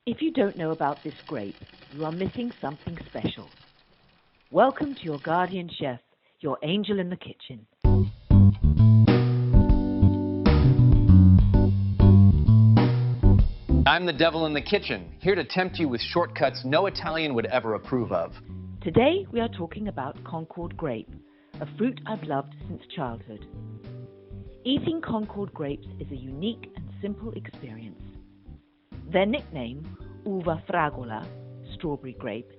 If you don't know about this grape, you are missing something special. Welcome to your guardian chef, your angel in the kitchen. I'm the devil in the kitchen, here to tempt you with shortcuts no Italian would ever approve of. Today we are talking about Concord Grape, a fruit I've loved since childhood. Eating Concord grapes is a unique and simple experience. Their nickname, Uva Fragola, strawberry grape,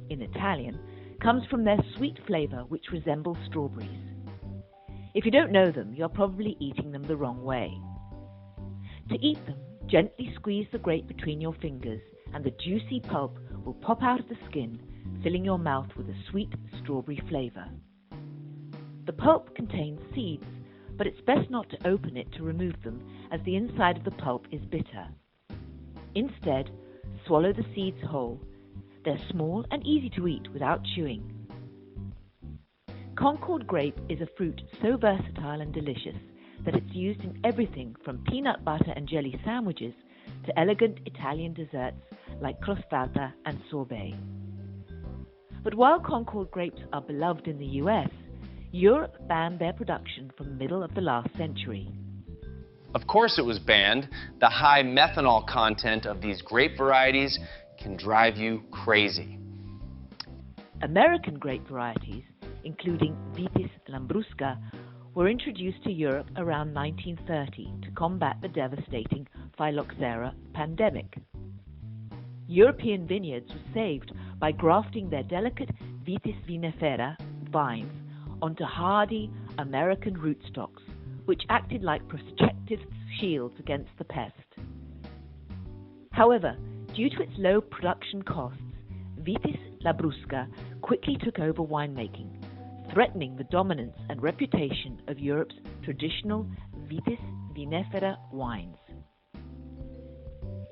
in Italian, comes from their sweet flavor which resembles strawberries. If you don't know them, you're probably eating them the wrong way. To eat them, gently squeeze the grape between your fingers and the juicy pulp will pop out of the skin, filling your mouth with a sweet strawberry flavor. The pulp contains seeds, but it's best not to open it to remove them as the inside of the pulp is bitter. Instead, swallow the seeds whole. They're small and easy to eat without chewing. Concord grape is a fruit so versatile and delicious that it's used in everything from peanut butter and jelly sandwiches to elegant Italian desserts like crostata and sorbet. But while Concord grapes are beloved in the US, Europe banned their production from the middle of the last century. Of course it was banned. The high methanol content of these grape varieties can drive you crazy. American grape varieties, including Vitis lambrusca, were introduced to Europe around 1930 to combat the devastating phylloxera pandemic. European vineyards were saved by grafting their delicate Vitis vinifera vines onto hardy American rootstocks, which acted like protective shields against the pest. However, due to its low production costs, Vitis lambrusca quickly took over winemaking, threatening the dominance and reputation of Europe's traditional Vitis vinifera wines.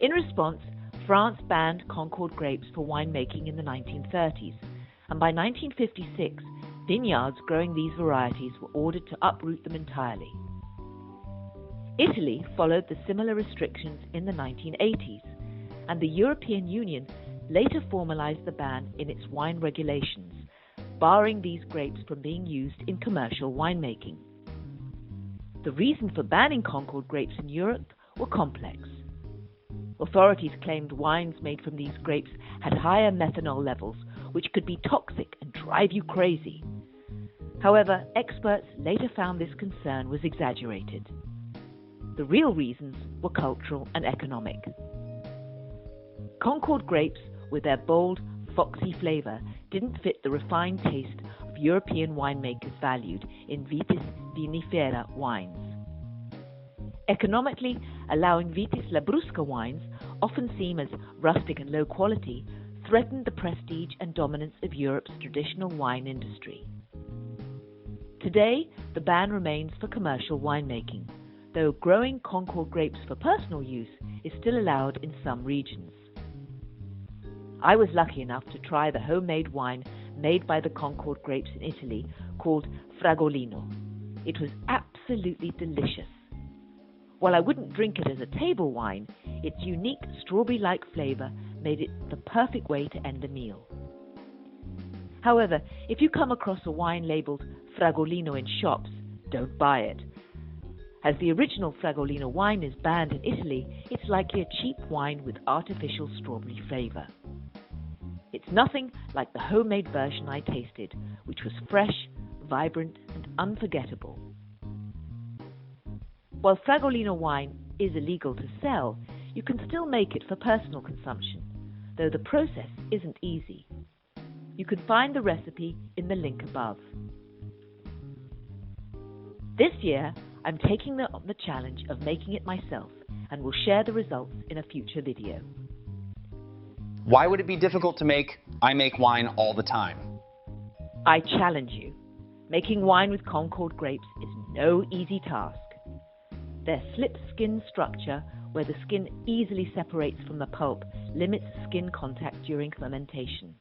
In response, France banned Concord grapes for winemaking in the 1930s, and by 1956, vineyards growing these varieties were ordered to uproot them entirely. Italy followed the similar restrictions in the 1980s, and the European Union later formalized the ban in its wine regulations, barring these grapes from being used in commercial winemaking. The reason for banning Concord grapes in Europe were complex. Authorities claimed wines made from these grapes had higher methanol levels, which could be toxic and drive you crazy. However, experts later found this concern was exaggerated. The real reasons were cultural and economic. Concord grapes, with their bold, foxy flavor, didn't fit the refined taste of European winemakers valued in Vitis vinifera wines. Economically, allowing Vitis lambrusca wines, often seen as rustic and low quality, threatened the prestige and dominance of Europe's traditional wine industry. Today, the ban remains for commercial winemaking, though growing Concord grapes for personal use is still allowed in some regions. I was lucky enough to try the homemade wine made by the Concord grapes in Italy called Fragolino. It was absolutely delicious. While I wouldn't drink it as a table wine, its unique strawberry-like flavor made it the perfect way to end a meal. However, if you come across a wine labeled Fragolino in shops, don't buy it. As the original Fragolino wine is banned in Italy, it's likely a cheap wine with artificial strawberry flavor. It's nothing like the homemade version I tasted, which was fresh, vibrant, and unforgettable. While Fragolino wine is illegal to sell, you can still make it for personal consumption, though the process isn't easy. You can find the recipe in the link above. This year, I'm taking the challenge of making it myself and will share the results in a future video. Why would it be difficult to make? I make wine all the time. I challenge you. Making wine with Concord grapes is no easy task. Their slip skin structure, where the skin easily separates from the pulp, limits skin contact during fermentation.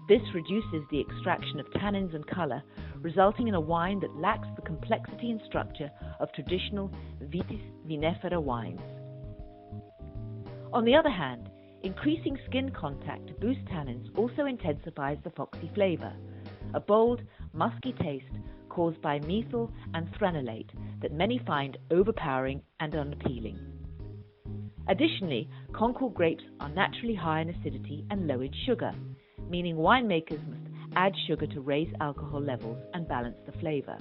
This reduces the extraction of tannins and color, resulting in a wine that lacks the complexity and structure of traditional Vitis vinifera wines. On the other hand, Increasing skin contact to boost tannins also intensifies the foxy flavor, a bold, musky taste caused by methyl and thranolate that many find overpowering and unappealing. Additionally, Concord grapes are naturally high in acidity and low in sugar, meaning winemakers must add sugar to raise alcohol levels and balance the flavor.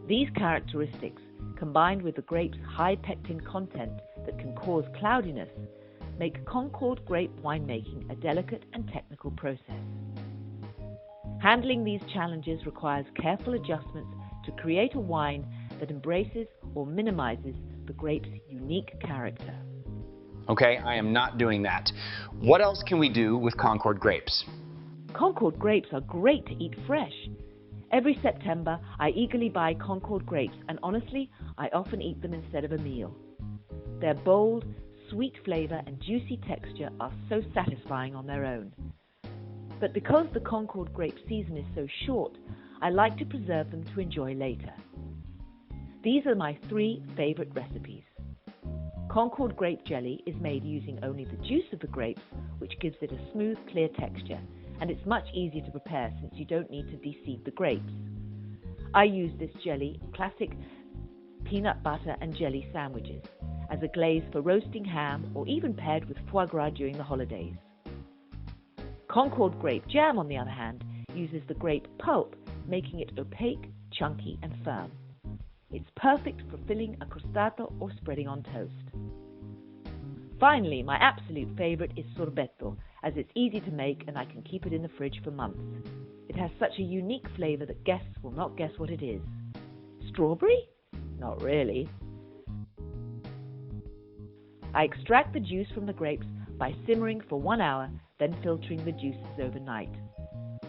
These characteristics, combined with the grape's high pectin content that can cause cloudiness, make Concord grape winemaking a delicate and technical process. Handling these challenges requires careful adjustments to create a wine that embraces or minimizes the grape's unique character. Okay, I am not doing that. What else can we do with Concord grapes? Concord grapes are great to eat fresh. Every September, I eagerly buy Concord grapes, and honestly, I often eat them instead of a meal. Their bold, sweet flavor and juicy texture are so satisfying on their own. But because the Concord grape season is so short, I like to preserve them to enjoy later. These are my 3 favorite recipes. Concord Grape Jelly is made using only the juice of the grapes, which gives it a smooth, clear texture, and it's much easier to prepare since you don't need to de-seed the grapes. I use this jelly in classic peanut butter and jelly sandwiches, as a glaze for roasting ham, or even paired with foie gras during the holidays. Concord Grape Jam, on the other hand, uses the grape pulp, making it opaque, chunky and firm. It's perfect for filling a crostata or spreading on toast. Finally, my absolute favorite is sorbetto, as it's easy to make and I can keep it in the fridge for months. It has such a unique flavor that guests will not guess what it is. Strawberry? Not really. I extract the juice from the grapes by simmering for 1 hour, then filtering the juices overnight.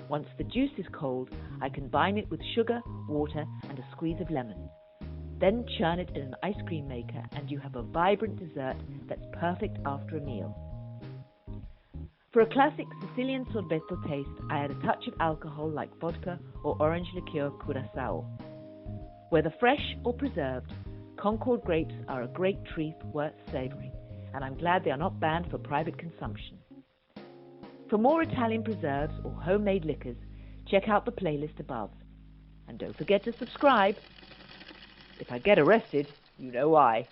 Once the juice is cold, I combine it with sugar, water, and a squeeze of lemon. Then churn it in an ice cream maker and you have a vibrant dessert that's perfect after a meal. For a classic Sicilian sorbetto taste, I add a touch of alcohol like vodka or orange liqueur curacao. Whether fresh or preserved, Concord grapes are a great treat worth savoring, and I'm glad they are not banned for private consumption. For more Italian preserves or homemade liquors, check out the playlist above. And don't forget to subscribe. If I get arrested, you know why.